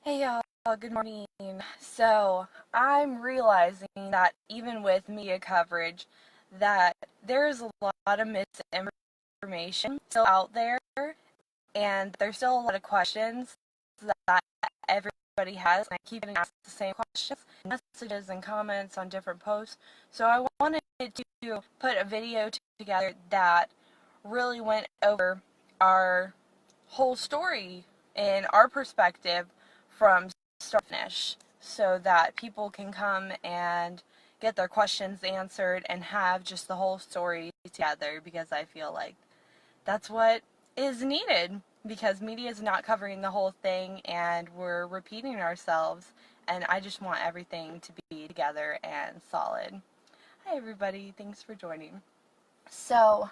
Hey y'all, good morning. So, I'm realizing that even with media coverage, that there's a lot of misinformation still out there, and there's still a lot of questions that everybody has. And I keep getting asked the same questions, messages, and comments on different posts. So, I wanted to put a video together that really went over our whole story in our perspective from start to finish so that people can come and get their questions answered and have just the whole story together, because I feel like that's what is needed, because media is not covering the whole thing and we're repeating ourselves, and I just want everything to be together and solid. Hi everybody, thanks for joining. So,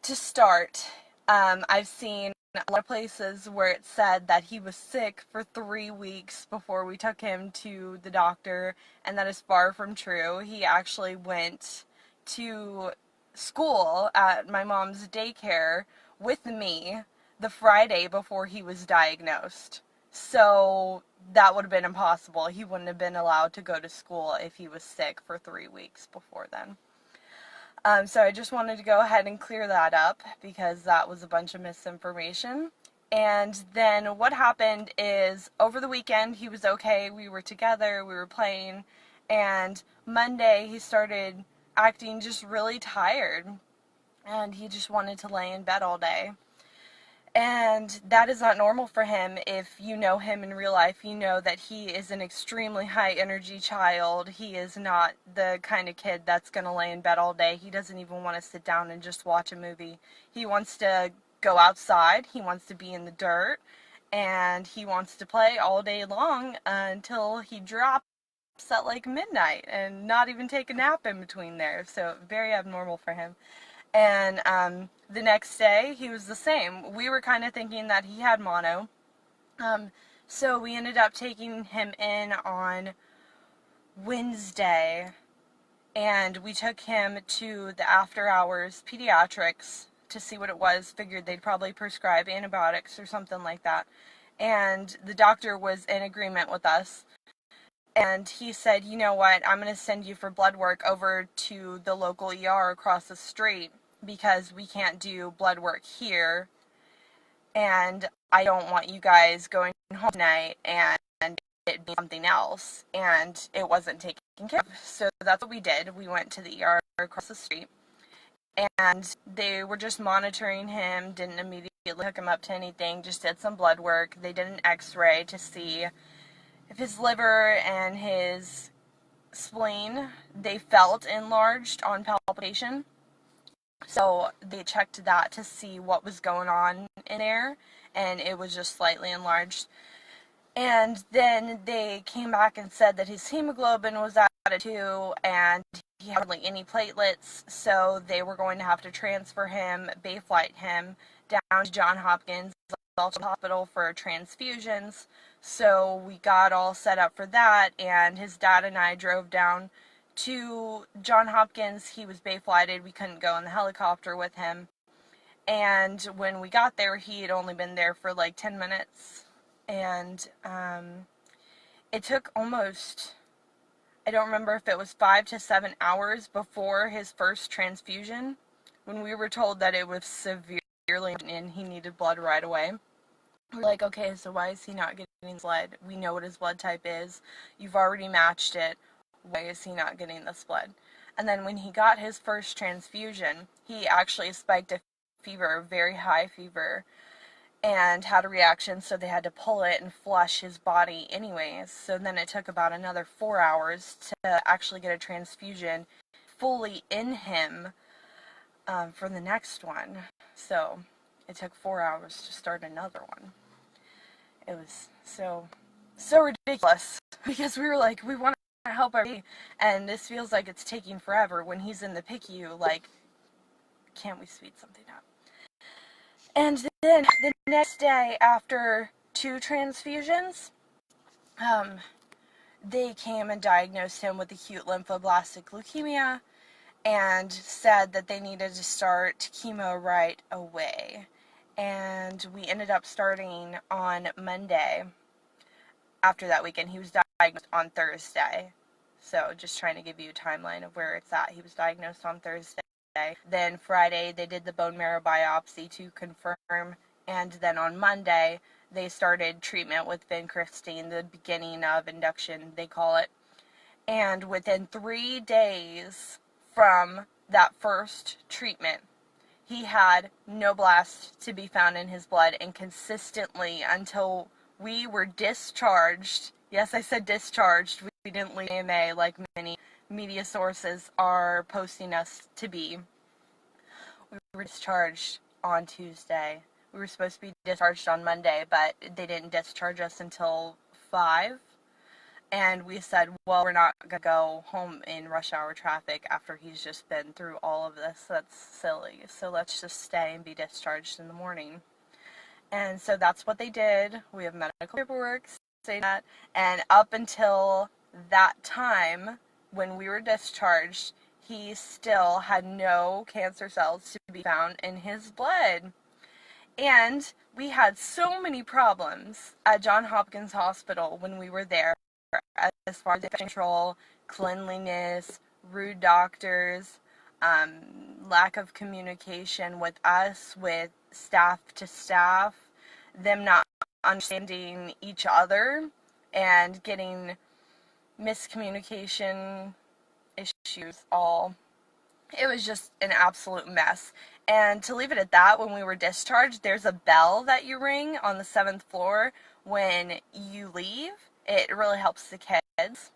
to start, I've seen a lot of places where it said that he was sick for 3 weeks before we took him to the doctor, and that is far from true. He actually went to school at my mom's daycare with me the Friday before he was diagnosed. So that would have been impossible. He wouldn't have been allowed to go to school if he was sick for 3 weeks before then. So I just wanted to go ahead and clear that up because that was a bunch of misinformation. And then what happened is over the weekend he was okay, we were together, we were playing, and Monday he started acting just really tired and he just wanted to lay in bed all day. And that is not normal for him. If you know him in real life, you know that he is an extremely high energy child. He is not the kind of kid that's going to lay in bed all day. He doesn't even want to sit down and just watch a movie. He wants to go outside. He wants to be in the dirt. And he wants to play all day long until he drops at like midnight and not even take a nap in between there. So very abnormal for him. And the next day, he was the same. We were kind of thinking that he had mono. Um, so we ended up taking him in on Wednesday, and we took him to the after hours pediatrics to see what it was. Figured they'd probably prescribe antibiotics or something like that. And the doctor was in agreement with us. And he said, you know what, I'm going to send you for blood work over to the local ER across the street because we can't do blood work here, and I don't want you guys going home tonight and it being something else, and it wasn't taken care of. So that's what we did. We went to the ER across the street, and they were just monitoring him, didn't immediately hook him up to anything, just did some blood work. They did an x-ray to see if his liver and his spleen, they felt enlarged on palpation. So they checked that to see what was going on in there, and it was just slightly enlarged. And then they came back and said that his hemoglobin was at a 2, and he had hardly any platelets, so they were going to have to transfer him, Bayflight him, down to Johns Hopkins Hospital for transfusions. So we got all set up for that, and his dad and I drove down to Johns Hopkins. He was Bayflighted. We couldn't go in the helicopter with him. And when we got there, he had only been there for like 10 minutes. And it took almost, I don't remember if it was 5 to 7 hours before his first transfusion, when we were told that it was severely and he needed blood right away. We're like, okay, so why is he not getting blood? We know what his blood type is. You've already matched it. Why is he not getting this blood? And then when he got his first transfusion, he actually spiked a fever, very high fever, and had a reaction, so they had to pull it and flush his body anyways. So then it took about another 4 hours to actually get a transfusion fully in him for the next one. So it took 4 hours to start another one. It was so ridiculous because we were like, we want to help our baby, and this feels like it's taking forever when he's in the PICU. Like, can't we speed something up? And then the next day, after 2 transfusions, they came and diagnosed him with acute lymphoblastic leukemia and said that they needed to start chemo right away. And we ended up starting on Monday. after that weekend. He was diagnosed on Thursday. So just trying to give you a timeline of where it's at. He was diagnosed on Thursday. Then Friday they did the bone marrow biopsy to confirm, and then on Monday they started treatment with vincristine, the beginning of induction they call it. And within 3 days from that first treatment, he had no blast to be found in his blood, and consistently until we were discharged. Yes, I said discharged. We didn't leave AMA like many media sources are posting us to be. We were discharged on Tuesday. We were supposed to be discharged on Monday, but they didn't discharge us until 5. And we said, well, we're not going to go home in rush hour traffic after he's just been through all of this. That's silly. So let's just stay and be discharged in the morning. And so that's what they did. We have medical paperwork saying that. And up until that time, when we were discharged, he still had no cancer cells to be found in his blood. And we had so many problems at Johns Hopkins Hospital when we were there, as far as control, cleanliness, rude doctors, lack of communication with us, with staff to staff, them not understanding each other, and getting miscommunication issues all. It was just an absolute mess. And to leave it at that, when we were discharged, there's a bell that you ring on the 7th floor when you leave. It really helps the kids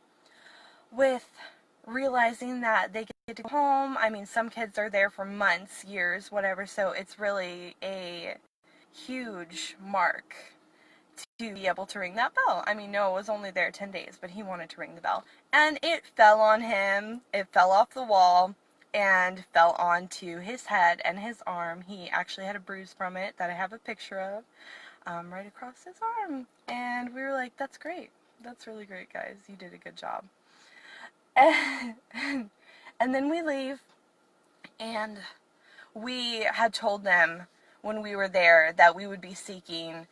with realizing that they get to go home. I mean, some kids are there for months, years, whatever, so it's really a huge mark to be able to ring that bell. I mean, Noah was only there 10 days, but he wanted to ring the bell. And it fell on him. It fell off the wall and fell onto his head and his arm. He actually had a bruise from it that I have a picture of right across his arm. And we were like, that's great. That's really great, guys. You did a good job. And then we leave, and we had told them when we were there that we would be seeking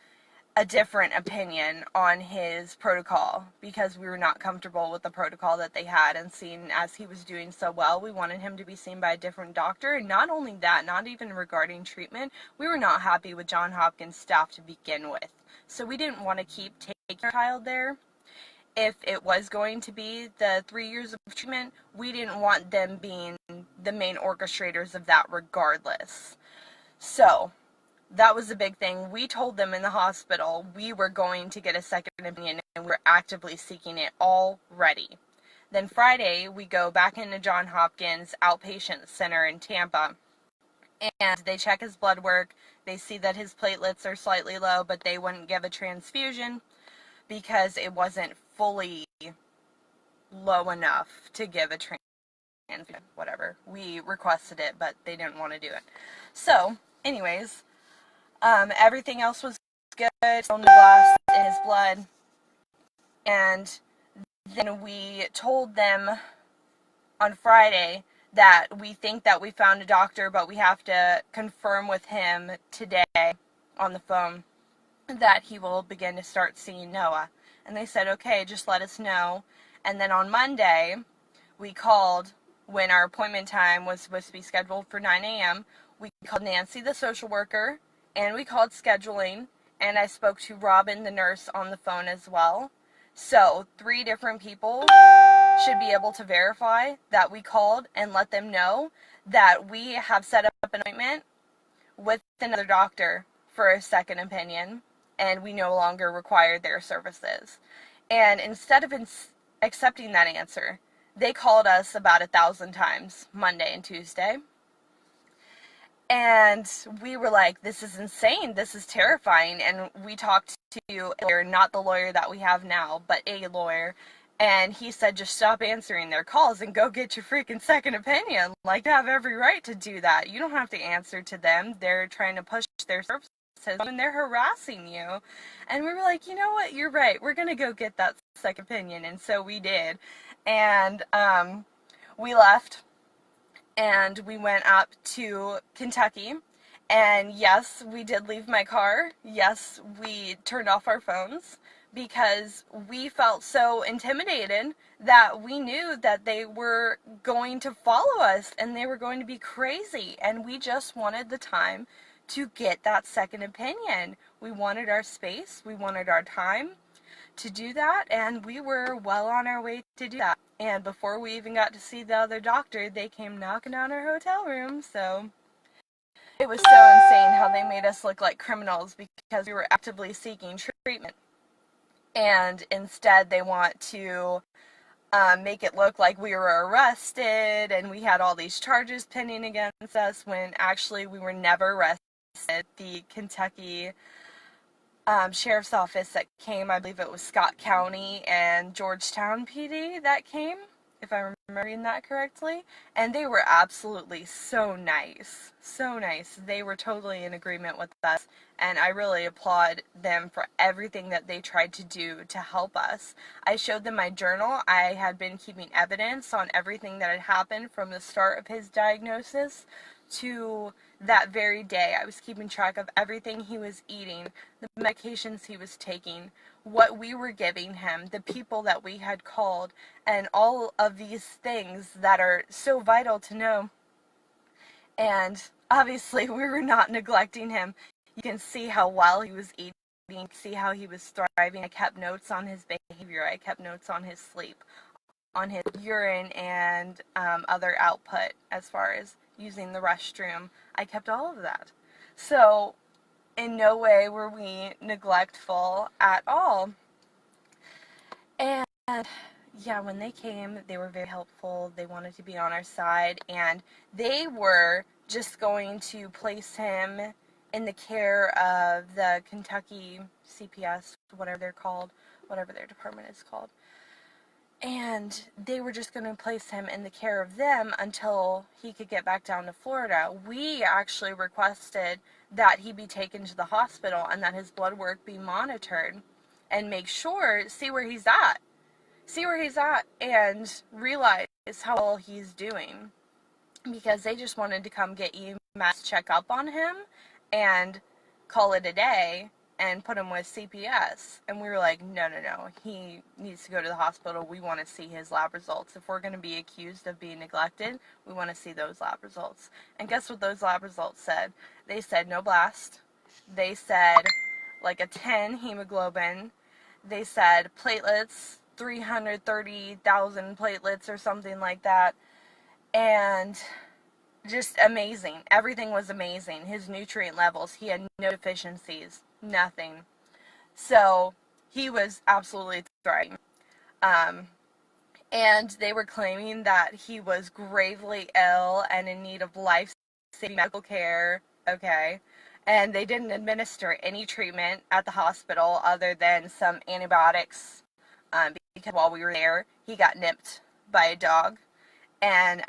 a different opinion on his protocol because we were not comfortable with the protocol that they had, and seeing as he was doing so well, we wanted him to be seen by a different doctor. And not only that, not even regarding treatment, we were not happy with Johns Hopkins staff to begin with. So we didn't want to keep taking our child there. If it was going to be the 3 years of treatment, we didn't want them being the main orchestrators of that regardless. So that was a big thing. We told them in the hospital we were going to get a second opinion, and we were actively seeking it already. Then Friday, we go back into Johns Hopkins Outpatient Center in Tampa, and they check his blood work. They see that his platelets are slightly low, but they wouldn't give a transfusion because it wasn't fully low enough to give a transfusion. Whatever. We requested it, but they didn't want to do it. So, anyways, everything else was good. No blast in his blood. And then we told them on Friday that we think that we found a doctor, but we have to confirm with him today on the phone that he will begin to start seeing Noah. And they said, okay, just let us know. And then on Monday, we called when our appointment time was supposed to be scheduled for 9 a.m. We called Nancy, the social worker, and we called scheduling, and I spoke to Robin, the nurse, on the phone as well. So 3 different people should be able to verify that we called and let them know that we have set up an appointment with another doctor for a second opinion, and we no longer require their services. And instead of accepting that answer, they called us about 1,000 times Monday and Tuesday. And we were like, this is insane, this is terrifying. And we talked to a lawyer, not the lawyer that we have now, but a lawyer, and he said, just stop answering their calls and go get your freaking second opinion. Like, you have every right to do that. You don't have to answer to them. They're trying to push their services and they're harassing you. And we were like, you know what, you're right, we're gonna go get that second opinion. And so we did. And we left, and we went up to Kentucky, and yes, we did leave my car. Yes, we turned off our phones, because we felt so intimidated that we knew that they were going to follow us and they were going to be crazy, and we just wanted the time to get that second opinion. We wanted our space, we wanted our time to do that, and we were well on our way to do that. And before we even got to see the other doctor, they came knocking on our hotel room. So it was so insane how they made us look like criminals because we were actively seeking treatment, and instead they want to make it look like we were arrested and we had all these charges pending against us, when actually we were never arrested. The Kentucky sheriff's office that came, I believe it was Scott County and Georgetown PD that came, if I'm remembering that correctly, and they were absolutely so nice, so nice. They were totally in agreement with us, and I really applaud them for everything that they tried to do to help us. I showed them my journal. I had been keeping evidence on everything that had happened from the start of his diagnosis to that very day. I was keeping track of everything he was eating, the medications he was taking, what we were giving him, the people that we had called, and all of these things that are so vital to know. And obviously we were not neglecting him. You can see how well he was eating, see how he was thriving. I kept notes on his behavior. I kept notes on his sleep, on his urine and other output as far as using the restroom. I kept all of that. So in no way were we neglectful at all. And yeah, when they came, they were very helpful. They wanted to be on our side, and they were just going to place him in the care of the Kentucky CPS, whatever they're called, whatever their department is called. And they were just going to place him in the care of them until he could get back down to Florida. We actually requested that he be taken to the hospital and that his blood work be monitored and make sure, see where he's at, and realize how well he's doing, because they just wanted to come get EMS check up on him and call it a day and put him with CPS. And we were like, no, he needs to go to the hospital. We want to see his lab results. If we're going to be accused of being neglected, we want to see those lab results. And guess what those lab results said? They said no blast. They said like a 10 hemoglobin. They said platelets, 330,000 platelets or something like that. And just amazing. Everything was amazing. His nutrient levels, he had no deficiencies, nothing. So he was absolutely thriving. And they were claiming that he was gravely ill and in need of life-saving medical care. Okay. And they didn't administer any treatment at the hospital other than some antibiotics, because while we were there, he got nipped by a dog, and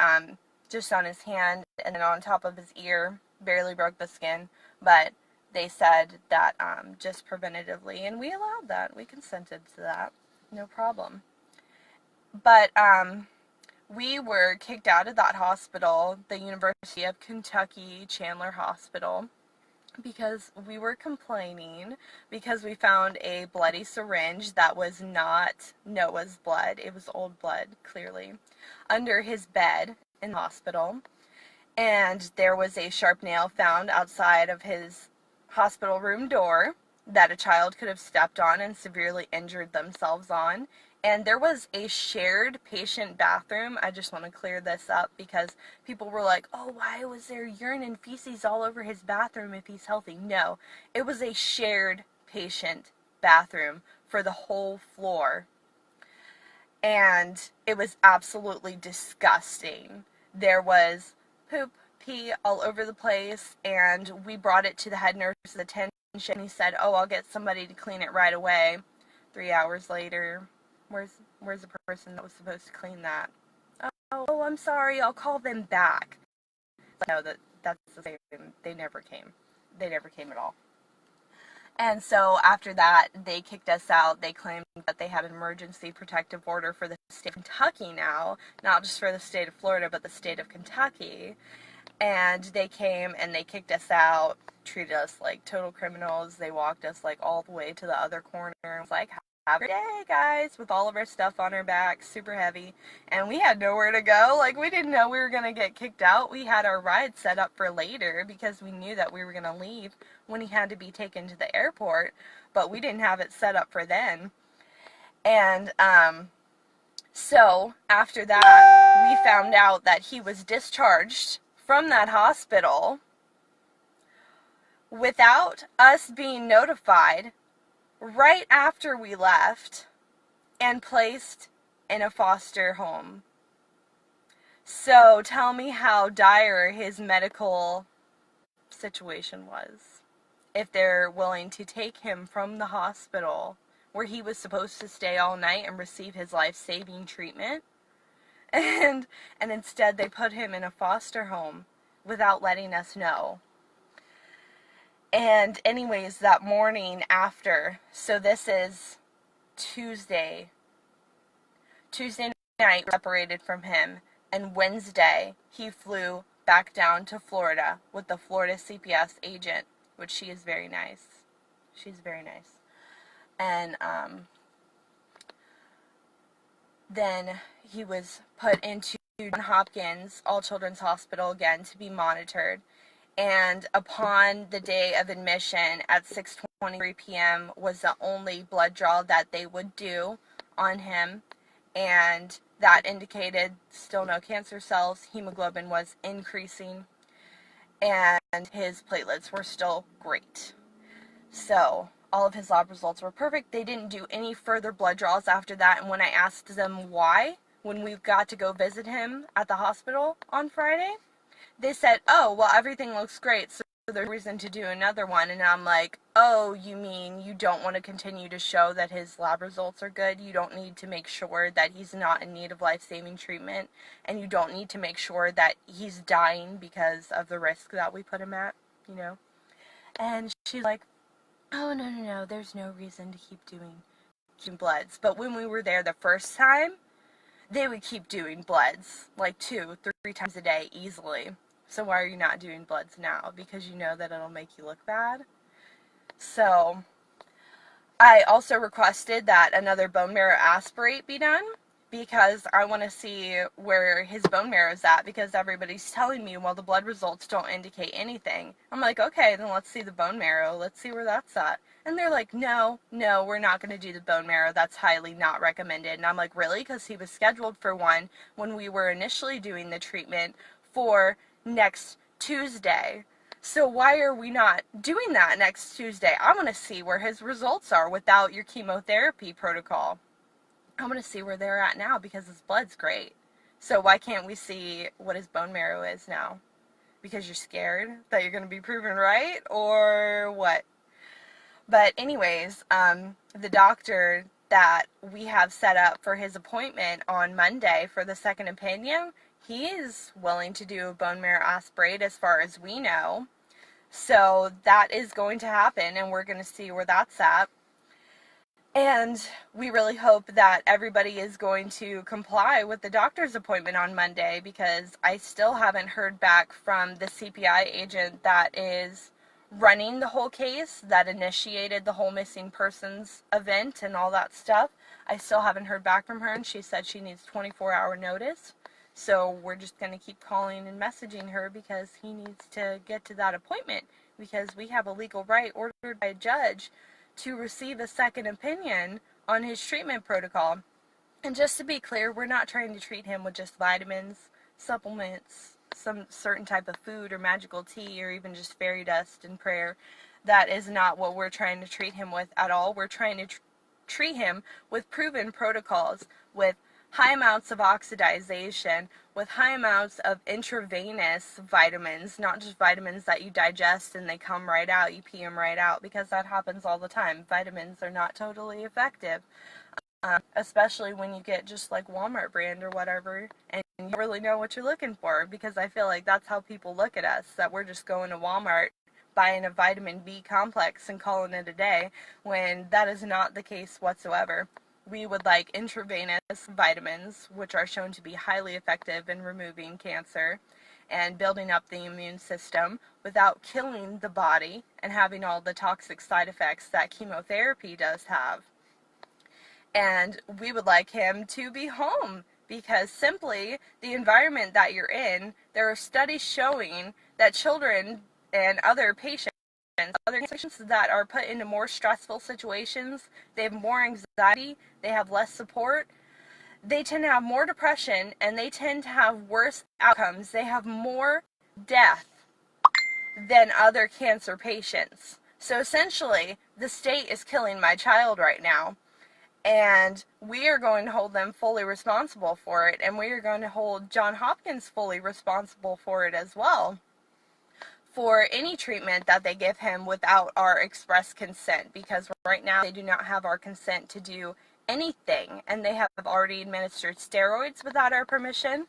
just on his hand and then on top of his ear, barely broke the skin. But they said that just preventatively, and we allowed that. We consented to that. No problem. But we were kicked out of that hospital, the University of Kentucky Chandler Hospital, because we were complaining because we found a bloody syringe that was not Noah's blood. It was old blood, clearly, under his bed in the hospital. And there was a sharp nail found outside of his hospital room door that a child could have stepped on and severely injured themselves on. And there was a shared patient bathroom. I just want to clear this up because people were like, oh, why was there urine and feces all over his bathroom if he's healthy? No, it was a shared patient bathroom for the whole floor. And it was absolutely disgusting. There was poop, pee all over the place, and we brought it to the head nurse's attention. He said, oh, I'll get somebody to clean it right away. 3 hours later, where's the person that was supposed to clean that? Oh, I'm sorry, I'll call them back. No, that's the same. They never came. They never came at all. And so after that, they kicked us out. They claimed that they had an emergency protective order for the state of Kentucky now, not just for the state of Florida, but the state of Kentucky. And they came and they kicked us out, treated us like total criminals. They walked us like all the way to the other corner. It was like, every day, guys, with all of our stuff on our back, super heavy, and we had nowhere to go. Like, we didn't know we were going to get kicked out. We had our ride set up for later because we knew that we were going to leave when he had to be taken to the airport, but we didn't have it set up for then. And so after that, we found out that he was discharged from that hospital without us being notified right after we left, and placed in a foster home. So tell me how dire his medical situation was, if they're willing to take him from the hospital where he was supposed to stay all night and receive his life-saving treatment, and instead they put him in a foster home without letting us know. And anyways, that morning after, so this is Tuesday night, we separated from him, and Wednesday he flew back down to Florida with the Florida CPS agent, which she is very nice. She's very nice. And then he was put into Johns Hopkins All Children's Hospital again to be monitored. And upon the day of admission at 6:23 p.m. was the only blood draw that they would do on him, and that indicated still no cancer cells, hemoglobin was increasing, and his platelets were still great. So all of his lab results were perfect. They didn't do any further blood draws after that, and when I asked them why, when we got to go visit him at the hospital on Friday, they said, oh, well, everything looks great, so there's reason to do another one. And I'm like, oh, you mean you don't want to continue to show that his lab results are good? You don't need to make sure that he's not in need of life-saving treatment, and you don't need to make sure that he's dying because of the risk that we put him at, you know? And she's like, oh, no, there's no reason to keep doing bloods. But when we were there the first time, they would keep doing bloods, like 2-3 times a day easily. So why are you not doing bloods now? Because you know that it'll make you look bad? So I also requested that another bone marrow aspirate be done, because I want to see where his bone marrow is at, because everybody's telling me, well, the blood results don't indicate anything. I'm like, okay, then let's see the bone marrow. Let's see where that's at. And they're like, no, we're not going to do the bone marrow. That's highly not recommended. And I'm like, really? Because he was scheduled for one when we were initially doing the treatment for next Tuesday. So why are we not doing that next Tuesday? I want to see where his results are without your chemotherapy protocol. I want to see where they're at now, because his blood's great. So why can't we see what his bone marrow is now? Because you're scared that you're going to be proven right, or what? But anyways, the doctor that we have set up for his appointment on Monday for the second opinion, he is willing to do a bone marrow aspirate as far as we know. So that is going to happen, and we're going to see where that's at. And we really hope that everybody is going to comply with the doctor's appointment on Monday, because I still haven't heard back from the CPI agent that is running the whole case, that initiated the whole missing persons event and all that stuff. I still haven't heard back from her, and she said she needs 24-hour notice. So we're just going to keep calling and messaging her, because he needs to get to that appointment, because we have a legal right ordered by a judge to receive a second opinion on his treatment protocol. And just to be clear, we're not trying to treat him with just vitamins, supplements, some certain type of food, or magical tea, or even just fairy dust and prayer. That is not what we're trying to treat him with at all. We're trying to treat him with proven protocols, with high amounts of oxidization, with high amounts of intravenous vitamins, not just vitamins that you digest and they come right out, you pee them right out, because that happens all the time. Vitamins are not totally effective, especially when you get just like Walmart brand or whatever, and you don't really know what you're looking for, because I feel like that's how people look at us, that we're just going to Walmart, buying a vitamin B complex and calling it a day, when that is not the case whatsoever. We would like intravenous vitamins, which are shown to be highly effective in removing cancer and building up the immune system without killing the body and having all the toxic side effects that chemotherapy does have. And we would like him to be home because simply the environment that you're in, there are studies showing that children and other patients that are put into more stressful situations, they have more anxiety, they have less support, they tend to have more depression, and they tend to have worse outcomes. They have more death than other cancer patients. So essentially, the state is killing my child right now. And we are going to hold them fully responsible for it, and we are going to hold Johns Hopkins fully responsible for it as well, for any treatment that they give him without our express consent, because right now they do not have our consent to do anything, and they have already administered steroids without our permission.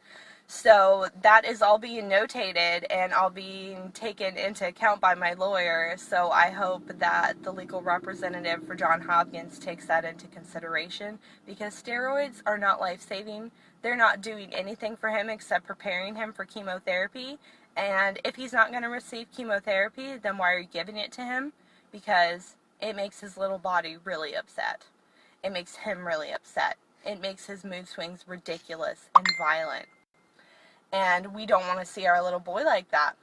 So that is all being notated and all being taken into account by my lawyer. So I hope that the legal representative for Johns Hopkins takes that into consideration, because steroids are not life-saving. They're not doing anything for him except preparing him for chemotherapy. And if he's not going to receive chemotherapy, then why are you giving it to him? Because it makes his little body really upset. It makes him really upset. It makes his mood swings ridiculous and violent. And we don't want to see our little boy like that.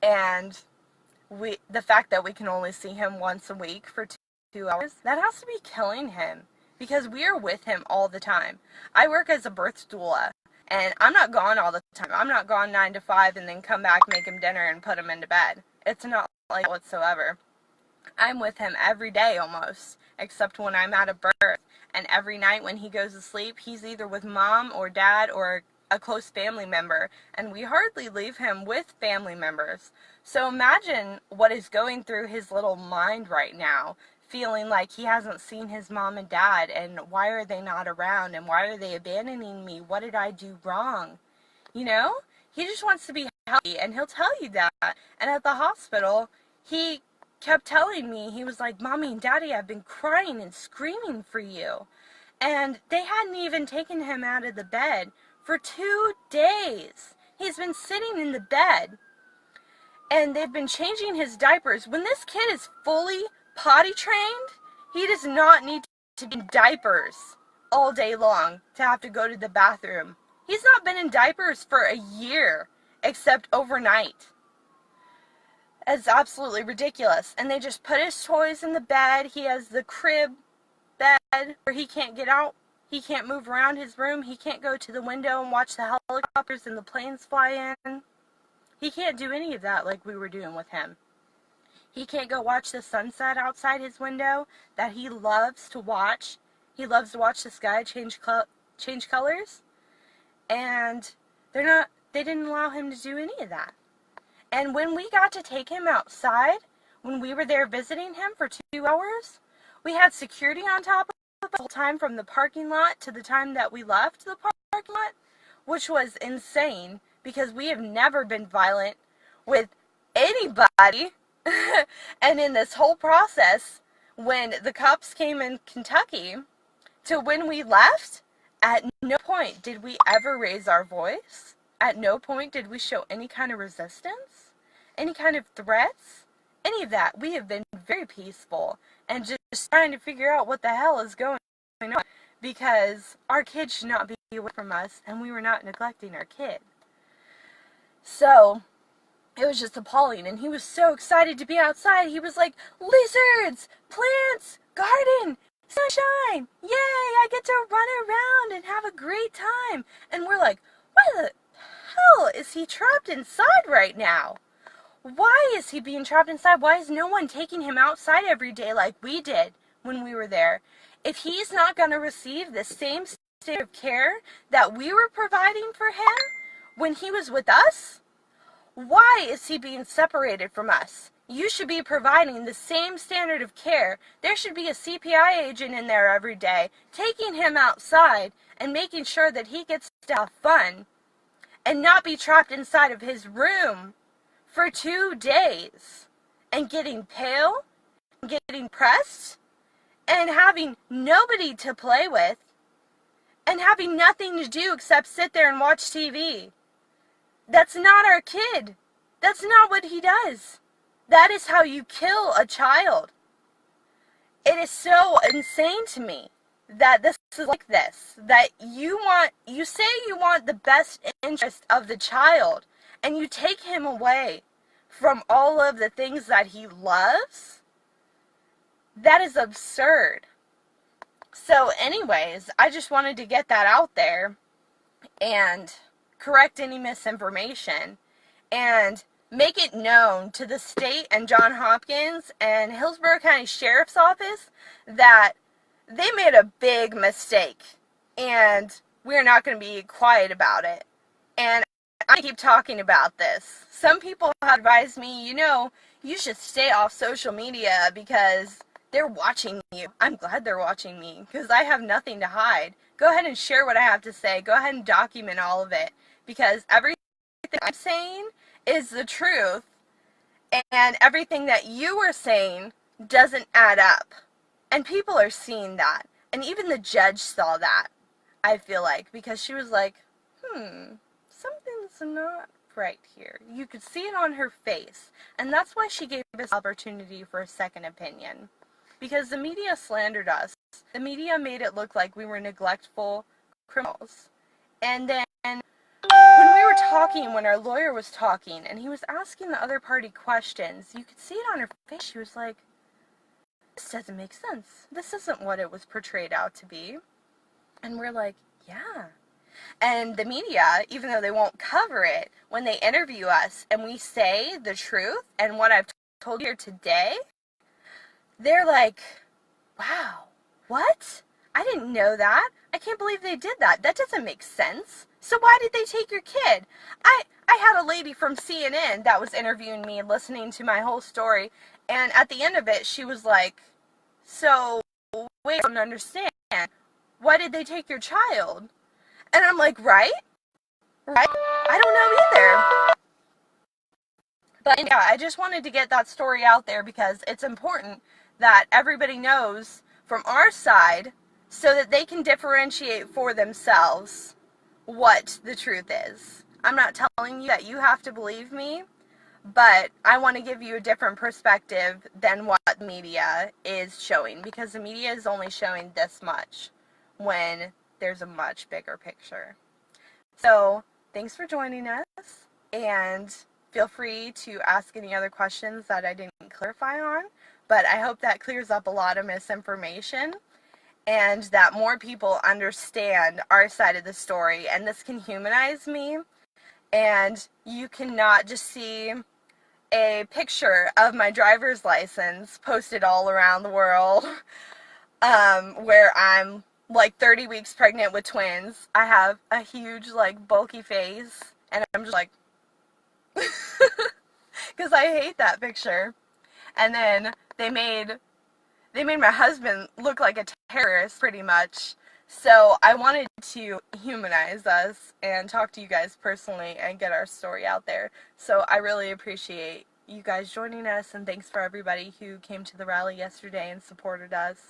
And the fact that we can only see him once a week for 2 hours, that has to be killing him, because we are with him all the time. I work as a birth doula, and I'm not gone all the time. I'm not gone 9 to 5 and then come back, make him dinner, and put him into bed. It's not like that whatsoever. I'm with him every day almost, except when I'm at a birth. And every night when he goes to sleep, he's either with mom or dad or a close family member, and we hardly leave him with family members. So imagine what is going through his little mind right now, feeling like he hasn't seen his mom and dad, and why are they not around, and why are they abandoning me? What did I do wrong? You know? He just wants to be healthy, and he'll tell you that. And at the hospital, he kept telling me, he was like, Mommy and Daddy, I've been crying and screaming for you. And they hadn't even taken him out of the bed for 2 days. He's been sitting in the bed, and they've been changing his diapers. When this kid is fully potty trained, he does not need to be in diapers all day long to have to go to the bathroom. He's not been in diapers for a year, except overnight. It's absolutely ridiculous. And they just put his toys in the bed. He has the crib bed where he can't get out. He can't move around his room. He can't go to the window and watch the helicopters and the planes fly in. He can't do any of that like we were doing with him. He can't go watch the sunset outside his window that he loves to watch. He loves to watch the sky change colors. And they didn't allow him to do any of that. And when we got to take him outside, when we were there visiting him for 2 hours, we had security on top of the whole time from the parking lot to the time that we left the parking lot, which was insane because we have never been violent with anybody. And in this whole process, when the cops came in Kentucky to when we left, at no point did we ever raise our voice. At no point did we show any kind of resistance, any kind of threats, any of that. We have been very peaceful and just trying to figure out what the hell is going on, because our kid should not be away from us, and we were not neglecting our kid. So it was just appalling, and he was so excited to be outside. He was like, lizards, plants, garden, sunshine, yay, I get to run around and have a great time. And we're like, why the hell is he trapped inside right now? Why is he being trapped inside? Why is no one taking him outside every day like we did when we were there? If he's not going to receive the same state of care that we were providing for him when he was with us, why is he being separated from us? You should be providing the same standard of care. There should be a CPI agent in there every day, taking him outside and making sure that he gets to have fun and not be trapped inside of his room for 2 days and getting pale, and getting pressed, and having nobody to play with, and having nothing to do except sit there and watch TV. That's not our kid. That's not what he does. That is how you kill a child. It is so insane to me. that this is like this, that you say you want the best interest of the child, and you take him away from all of the things that he loves. That is absurd. So anyways, I just wanted to get that out there and correct any misinformation and make it known to the state and Johns Hopkins and Hillsborough County Sheriff's Office that they made a big mistake, and we're not going to be quiet about it. And I keep talking about this. Some people have advised me, you should stay off social media because they're watching you. I'm glad they're watching me because I have nothing to hide. Go ahead and share what I have to say. Go ahead and document all of it because everything I'm saying is the truth, and everything that you are saying doesn't add up. And people are seeing that. And even the judge saw that, I feel like, because she was like, something's not right here. You could see it on her face. And that's why she gave us opportunity for a second opinion. Because the media slandered us. The media made it look like we were neglectful criminals. And then when we were talking, when our lawyer was talking, and he was asking the other party questions, you could see it on her face. She was like, this doesn't make sense. This isn't what it was portrayed out to be. And we're like, yeah. And the media, even though they won't cover it, when they interview us and we say the truth and what I've told you here today, they're like, wow, what? I didn't know that. I can't believe they did that. That doesn't make sense. So why did they take your kid? I had a lady from CNN that was interviewing me and listening to my whole story, and at the end of it, she was like, so, wait, I don't understand. Why did they take your child? And I'm like, right? I don't know either. But yeah, I just wanted to get that story out there because it's important that everybody knows from our side so that they can differentiate for themselves what the truth is. I'm not telling you that you have to believe me, but I want to give you a different perspective than what the media is showing, because the media is only showing this much when there's a much bigger picture. So, thanks for joining us, and feel free to ask any other questions that I didn't clarify on, but I hope that clears up a lot of misinformation and that more people understand our side of the story, and this can humanize me, and you cannot just see a picture of my driver's license posted all around the world where I'm like 30 weeks pregnant with twins. I have a huge, like, bulky face, and I'm just like, because I hate that picture. And then they made my husband look like a terrorist, pretty much. So I wanted to humanize us and talk to you guys personally and get our story out there. So I really appreciate you guys joining us, and thanks for everybody who came to the rally yesterday and supported us.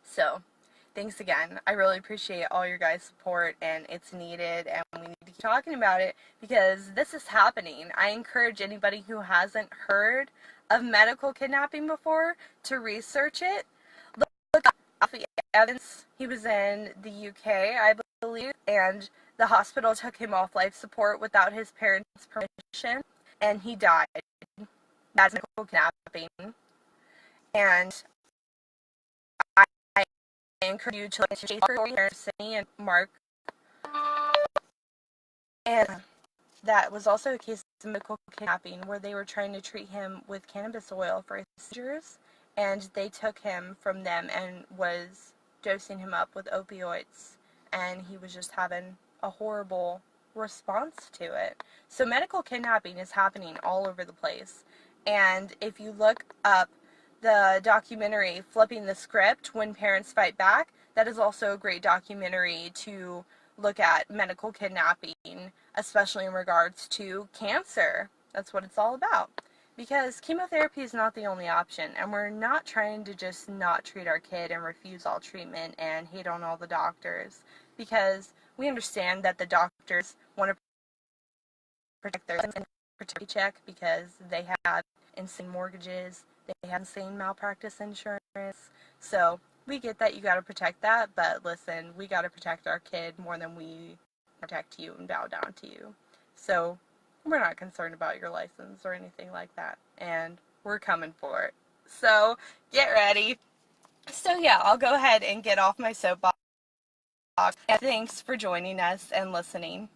So, thanks again. I really appreciate all your guys' support, and it's needed, and we need to keep talking about it because this is happening. I encourage anybody who hasn't heard of medical kidnapping before to research it. Look up Alfie Evans. He was in the UK, I believe, and the hospital took him off life support without his parents' permission, and he died. That's medical kidnapping. And I encourage you to listen to Sydney and Mark. And that was also a case of medical kidnapping where they were trying to treat him with cannabis oil for his seizures, and they took him from them and was dosing him up with opioids, and he was just having a horrible response to it. So medical kidnapping is happening all over the place. And if you look up the documentary Flipping the Script, When Parents Fight Back, that is also a great documentary to look at medical kidnapping, especially in regards to cancer. That's what it's all about. Because chemotherapy is not the only option, and we're not trying to just not treat our kid and refuse all treatment and hate on all the doctors, because we understand that the doctors want to protect their paycheck because they have insane mortgages, they have insane malpractice insurance. So we get that you got to protect that, but listen, we got to protect our kid more than we protect you and bow down to you. So we're not concerned about your license or anything like that, and we're coming for it. So get ready. So yeah, I'll go ahead and get off my soapbox. And thanks for joining us and listening.